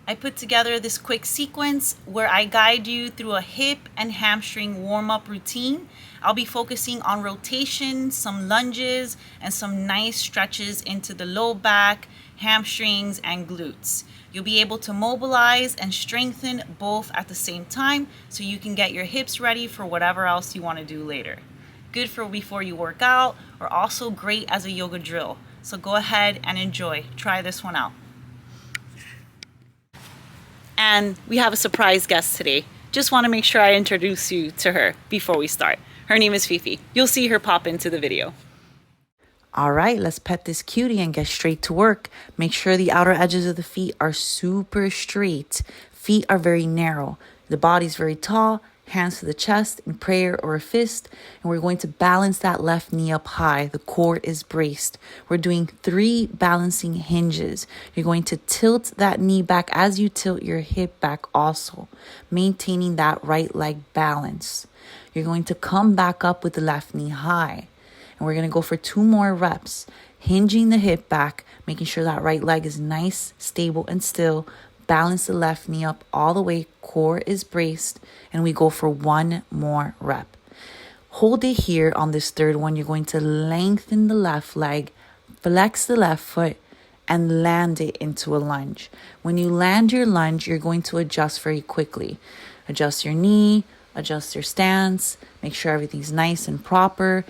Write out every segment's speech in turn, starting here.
I put together this quick sequence where I guide you through a hip and hamstring warm-up routine. I'll be focusing on rotation, some lunges, and some nice stretches into the low back, hamstrings, and glutes. You'll be able to mobilize and strengthen both at the same time so you can get your hips ready for whatever else you want to do later. Good for before you work out, or also great as a yoga drill. So go ahead and enjoy. Try this one out. And we have a surprise guest today. Just want to make sure I introduce you to her before we start. Her name is Fifi. You'll see her pop into the video. All right, let's pet this cutie and get straight to work. Make sure the outer edges of the feet are super straight. Feet are very narrow. The body's very tall. Hands to the chest in prayer or a fist. And we're going to balance that left knee up high. The core is braced. We're doing 3 balancing hinges. You're going to tilt that knee back as you tilt your hip back also, maintaining that right leg balance. You're going to come back up with the left knee high. And we're going to go for 2 more reps, hinging the hip back, making sure that right leg is nice, stable, and still. Balance the left knee up all the way, core is braced, and we go for 1 more rep. Hold it here on this third one. You're going to lengthen the left leg, flex the left foot, and land it into a lunge. When you land your lunge, you're going to adjust very quickly. Adjust your knee, adjust your stance, make sure everything's nice and proper,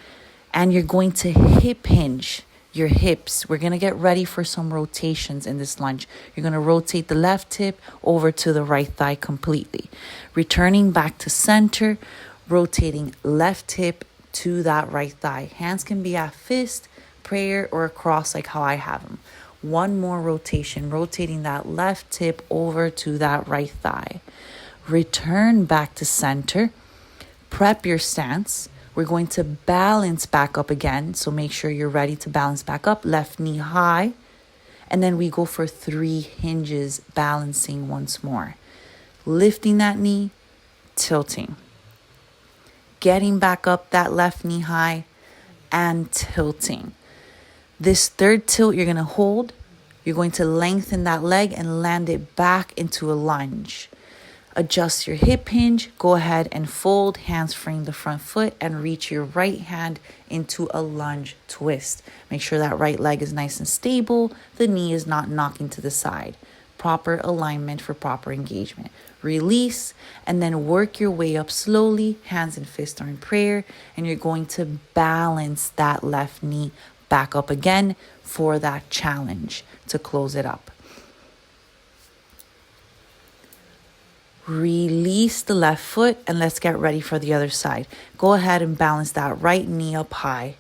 and you're going to hip hinge your hips. We're going to get ready for some rotations in this lunge. You're going to rotate the left hip over to the right thigh completely. Returning back to center, rotating left hip to that right thigh. Hands can be at fist, prayer, or across like how I have them. 1 more rotation, rotating that left hip over to that right thigh. Return back to center. Prep your stance. We're going to balance back up again. So make sure you're ready to balance back up. Left knee high. And then we go for 3 hinges, balancing once more. Lifting that knee, tilting. Getting back up that left knee high and tilting. This third tilt you're going to hold. You're going to lengthen that leg and land it back into a lunge. Adjust your hip hinge, go ahead and fold, hands frame the front foot, and reach your right hand into a lunge twist. Make sure that right leg is nice and stable, the knee is not knocking to the side. Proper alignment for proper engagement. Release, and then work your way up slowly, hands and fists are in prayer, and you're going to balance that left knee back up again for that challenge to close it up. Release the left foot and let's get ready for the other side. Go ahead and balance that right knee up high.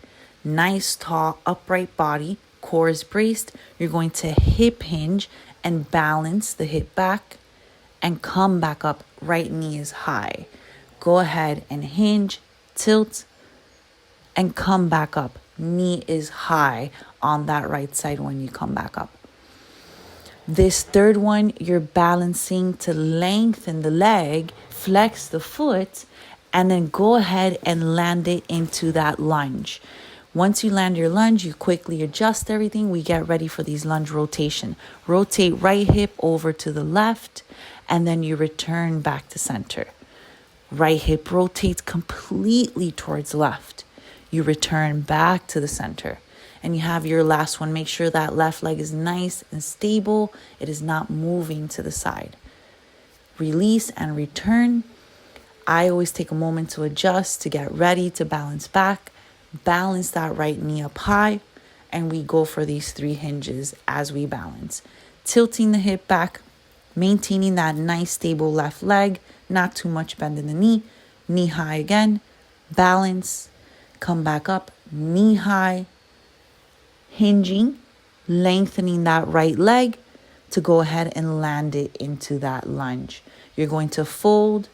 Nice, tall, upright body. Core is braced. You're going to hip hinge and balance the hip back and come back up. Right knee is high. Go ahead and hinge, tilt, and come back up. Knee is high on that right side when you come back up. This third one, you're balancing to lengthen the leg, flex the foot, and then go ahead and land it into that lunge. Once you land your lunge, you quickly adjust everything. We get ready for these lunge rotation. Rotate right hip over to the left, and then you return back to center. Right hip rotates completely towards left. You return back to the center. And you have your last one. Make sure that left leg is nice and stable. It is not moving to the side. Release and return. I always take a moment to adjust, to get ready, to balance back. Balance that right knee up high. And we go for these 3 hinges as we balance. Tilting the hip back. Maintaining that nice stable left leg. Not too much bend in the knee. Knee high again. Balance. Come back up. Knee high. Hinging, lengthening that right leg to go ahead and land it into that lunge. You're going to fold,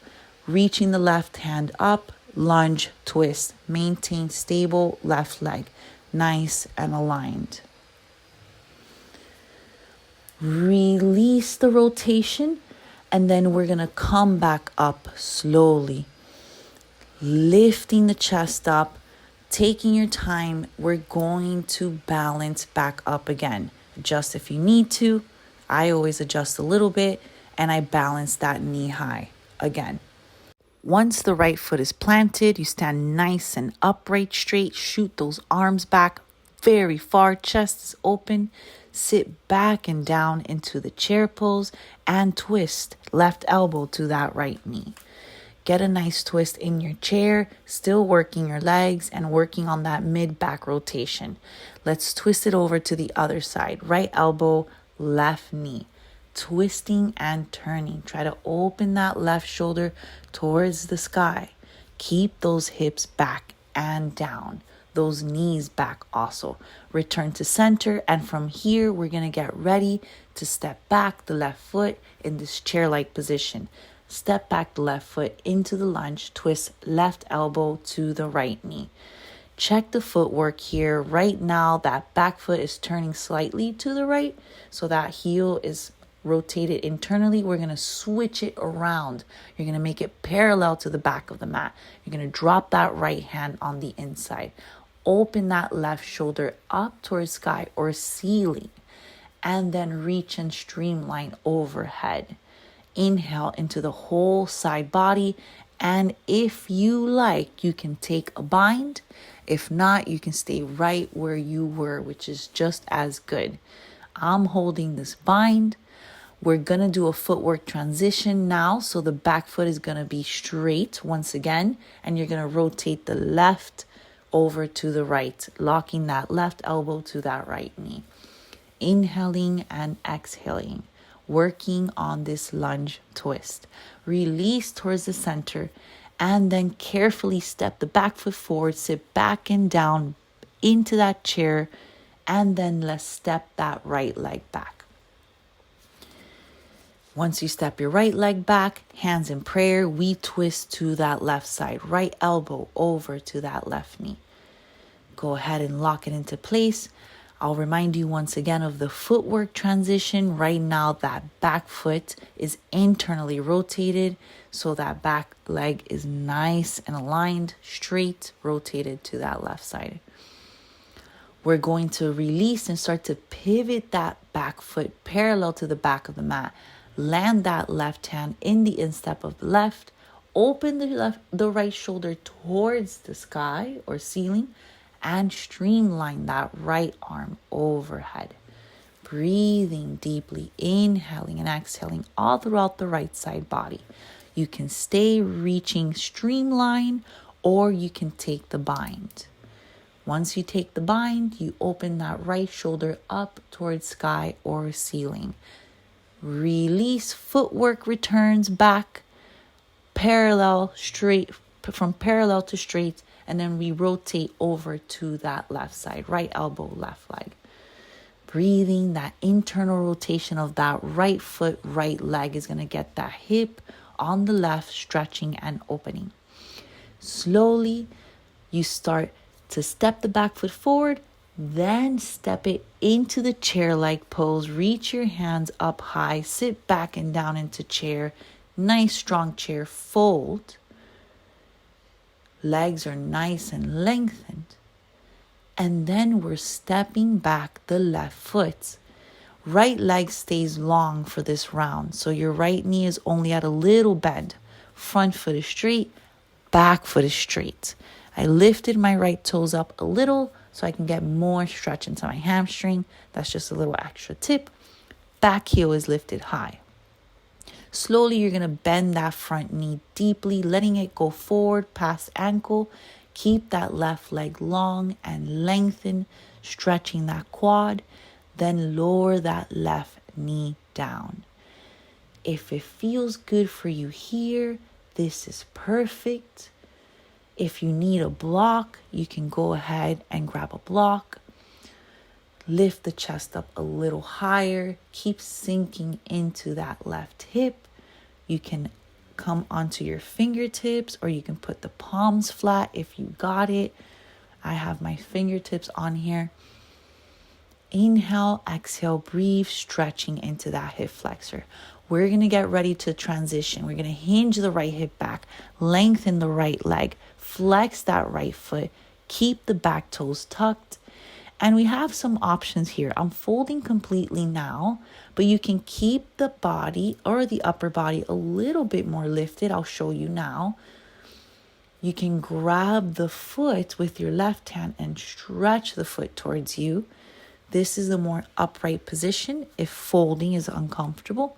reaching the left hand up, lunge, twist. Maintain stable left leg, nice and aligned. Release the rotation, and then we're going to come back up slowly, lifting the chest up. Taking your time, we're going to balance back up again. Adjust if you need to. I always adjust a little bit and I balance that knee high again. Once the right foot is planted, you stand nice and upright, straight, shoot those arms back very far, chest is open, sit back and down into the chair pose and twist left elbow to that right knee. Get a nice twist in your chair, still working your legs and working on that mid-back rotation. Let's twist it over to the other side. Right elbow, left knee. Twisting and turning. Try to open that left shoulder towards the sky. Keep those hips back and down. Those knees back also. Return to center, and from here we're going to get ready to step back the left foot in this chair-like position. Step back the left foot into the lunge, twist left elbow to the right knee. Check the footwork here. Right now that back foot is turning slightly to the right, so that heel is rotated internally. We're going to switch it around. You're going to make it parallel to the back of the mat. You're going to drop that right hand on the inside. Open that left shoulder up towards sky or ceiling, and then reach and streamline overhead. Inhale into the whole side body, and if you like, you can take a bind. If not, you can stay right where you were, which is just as good. I'm holding this bind. We're going to do a footwork transition now. So the back foot is going to be straight once again, and you're going to rotate the left over to the right, locking that left elbow to that right knee. Inhaling and exhaling, working on this lunge twist. Release towards the center, and then carefully step the back foot forward, sit back and down into that chair, and then let's step that right leg back. Once you step your right leg back, hands in prayer, we twist to that left side, right elbow over to that left knee. Go ahead and lock it into place. I'll remind you once again of the footwork transition. Right now, that back foot is internally rotated, so that back leg is nice and aligned, straight, rotated to that left side. We're going to release and start to pivot that back foot parallel to the back of the mat. Land that left hand in the instep of the left. Open the right shoulder towards the sky or ceiling, and streamline that right arm overhead. Breathing deeply, inhaling and exhaling all throughout the right side body. You can stay reaching streamline, or you can take the bind. Once you take the bind, you open that right shoulder up towards sky or ceiling. Release, footwork returns back, parallel, straight, from parallel to straight, and then we rotate over to that left side, right elbow, left leg. Breathing, that internal rotation of that right foot, right leg is going to get that hip on the left, stretching and opening. Slowly, you start to step the back foot forward, then step it into the chair-like pose. Reach your hands up high, sit back and down into chair. Nice strong chair, fold. Legs are nice and lengthened. And then we're stepping back the left foot. Right leg stays long for this round, so your right knee is only at a little bend. Front foot is straight, back foot is straight. I lifted my right toes up a little so I can get more stretch into my hamstring. That's just a little extra tip. Back heel is lifted high. Slowly, you're going to bend that front knee deeply, letting it go forward past ankle. Keep that left leg long and lengthen, stretching that quad. Then lower that left knee down. If it feels good for you here, this is perfect. If you need a block, you can go ahead and grab a block. Lift the chest up a little higher. Keep sinking into that left hip. You can come onto your fingertips, or you can put the palms flat if you got it. I have my fingertips on here. Inhale, exhale, breathe, stretching into that hip flexor. We're going to get ready to transition. We're going to hinge the right hip back, lengthen the right leg, flex that right foot, keep the back toes tucked, And we have some options here. I'm folding completely now, but you can keep the body or the upper body a little bit more lifted. I'll show you now. You can grab the foot with your left hand and stretch the foot towards you. This is a more upright position if folding is uncomfortable.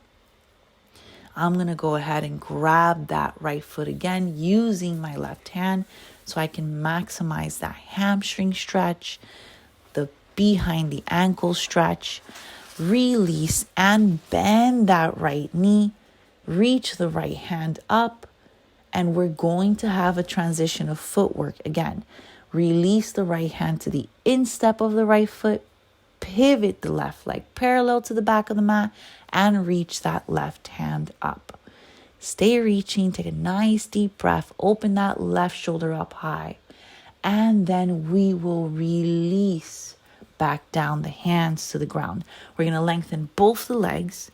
I'm going to go ahead and grab that right foot again using my left hand so I can maximize that hamstring stretch, the behind the ankle stretch. Release and bend that right knee. Reach the right hand up. And we're going to have a transition of footwork again. Release the right hand to the instep of the right foot. Pivot the left leg parallel to the back of the mat and reach that left hand up. Stay reaching. Take a nice deep breath. Open that left shoulder up high. And then we will release back down the hands to the ground. We're going to lengthen both the legs.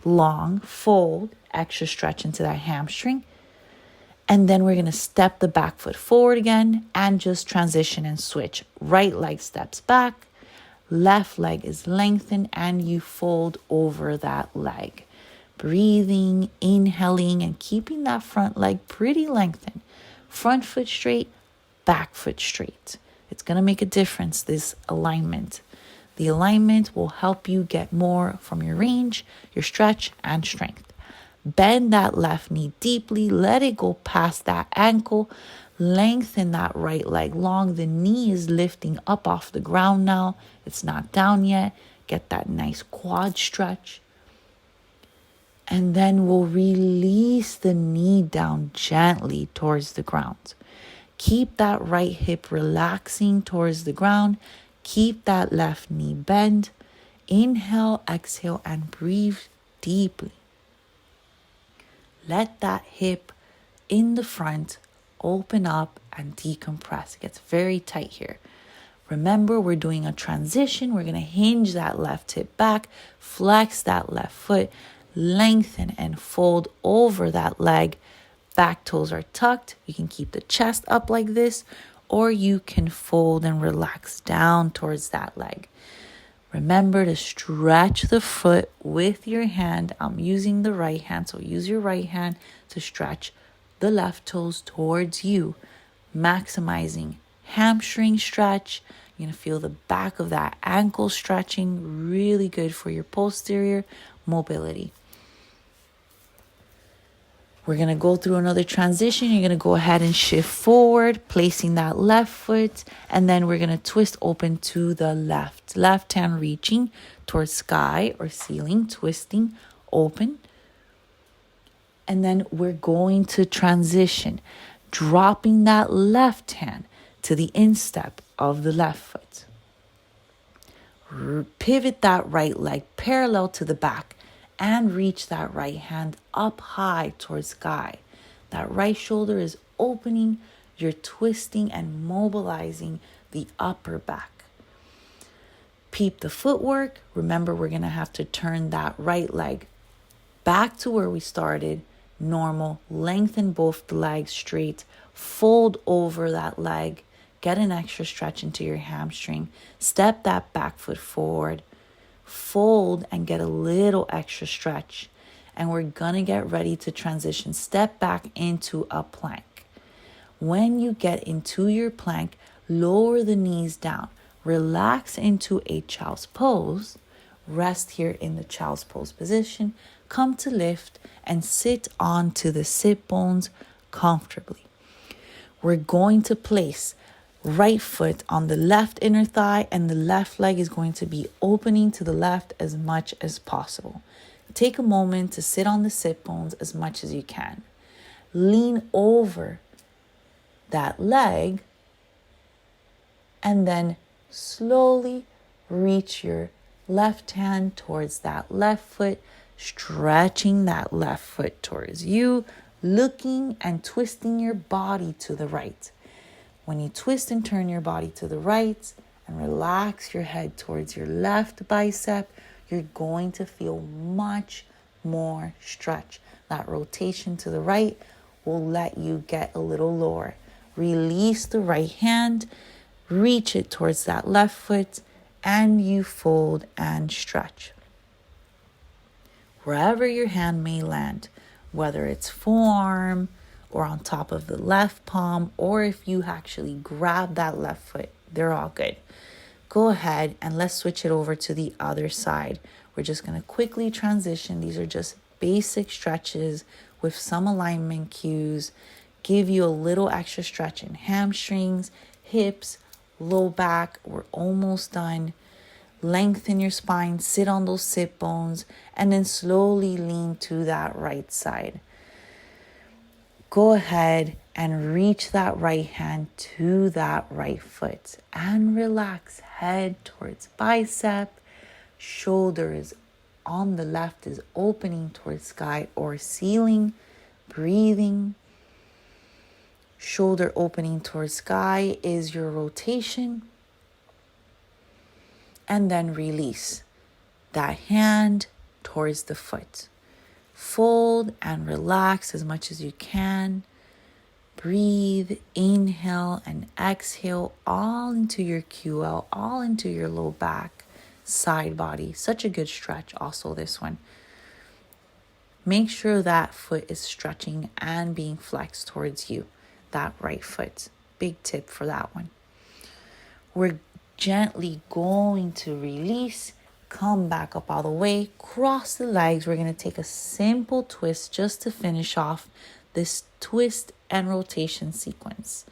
Long, fold, extra stretch into that hamstring. And then we're going to step the back foot forward again and just transition and switch. Right leg steps back. Left leg is lengthened and you fold over that leg. Breathing, inhaling, and keeping that front leg pretty lengthened. Front foot straight, back foot straight. It's going to make a difference, this alignment. The alignment will help you get more from your range, your stretch, and strength. Bend that left knee deeply. Let it go past that ankle. Lengthen that right leg long. The knee is lifting up off the ground now. It's not down yet. Get that nice quad stretch. And then we'll release the knee down gently towards the ground. Keep that right hip relaxing towards the ground. Keep that left knee bent. Inhale, exhale, and breathe deeply. Let that hip in the front open up and decompress. It gets very tight here. Remember, we're doing a transition. We're going to hinge that left hip back, flex that left foot, lengthen and fold over that leg. Back toes are tucked. You can keep the chest up like this, or you can fold and relax down towards that leg. Remember to stretch the foot with your hand. I'm using the right hand, so use your right hand to stretch the left toes towards you, maximizing hamstring stretch. You're going to feel the back of that ankle stretching, really good for your posterior mobility. We're going to go through another transition. You're going to go ahead and shift forward, placing that left foot. And then we're going to twist open to the left. Left hand reaching towards sky or ceiling, twisting open. And then we're going to transition, dropping that left hand to the instep of the left foot. Pivot that right leg parallel to the back. And reach that right hand up high towards sky. That right shoulder is opening. You're twisting and mobilizing the upper back. Peep the footwork. Remember, we're going to have to turn that right leg back to where we started. Normal. Lengthen both the legs straight. Fold over that leg. Get an extra stretch into your hamstring. Step that back foot forward. Fold and get a little extra stretch. And we're going to get ready to transition. Step back into a plank. When you get into your plank, lower the knees down. Relax into a child's pose. Rest here in the child's pose position. Come to lift and sit onto the sit bones comfortably. We're going to place right foot on the left inner thigh, and the left leg is going to be opening to the left as much as possible. Take a moment to sit on the sit bones as much as you can. Lean over that leg and then slowly reach your left hand towards that left foot, stretching that left foot towards you, looking and twisting your body to the right. When you twist and turn your body to the right and relax your head towards your left bicep, you're going to feel much more stretch. That rotation to the right will let you get a little lower. Release the right hand, Reach it towards that left foot and you fold and stretch. Wherever your hand may land, whether it's forearm or on top of the left palm, or if you actually grab that left foot, they're all good. Go ahead and let's switch it over to the other side. We're just going to quickly transition. These are just basic stretches with some alignment cues. Give you a little extra stretch in hamstrings, hips, low back. We're almost done. Lengthen your spine, sit on those sit bones, and then slowly lean to that right side. Go ahead and reach that right hand to that right foot and relax. Head towards bicep. Shoulders on the left is opening towards sky or ceiling. Breathing. Shoulder opening towards sky is your rotation. And then release that hand towards the foot. Fold and relax as much as you can. Breathe, inhale and exhale all into your QL, all into your low back, side body. Such a good stretch also, this one. Make sure that foot is stretching and being flexed towards you, that right foot. Big tip for that one. We're gently going to release, come back up all the way, cross the legs. We're going to take a simple twist just to finish off this twist and rotation sequence.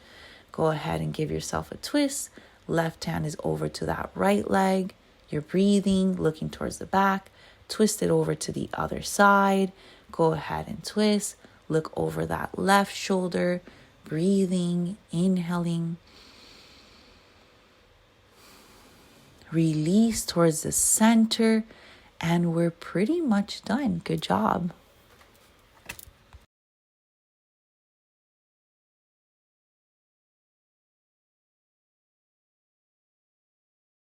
Go ahead and give yourself a twist. Left hand is over to that right leg. You're breathing, looking towards the back. Twist it over to the other side. Go ahead and twist. Look over that left shoulder. Breathing, inhaling. Release towards the center. And we're pretty much done. Good job.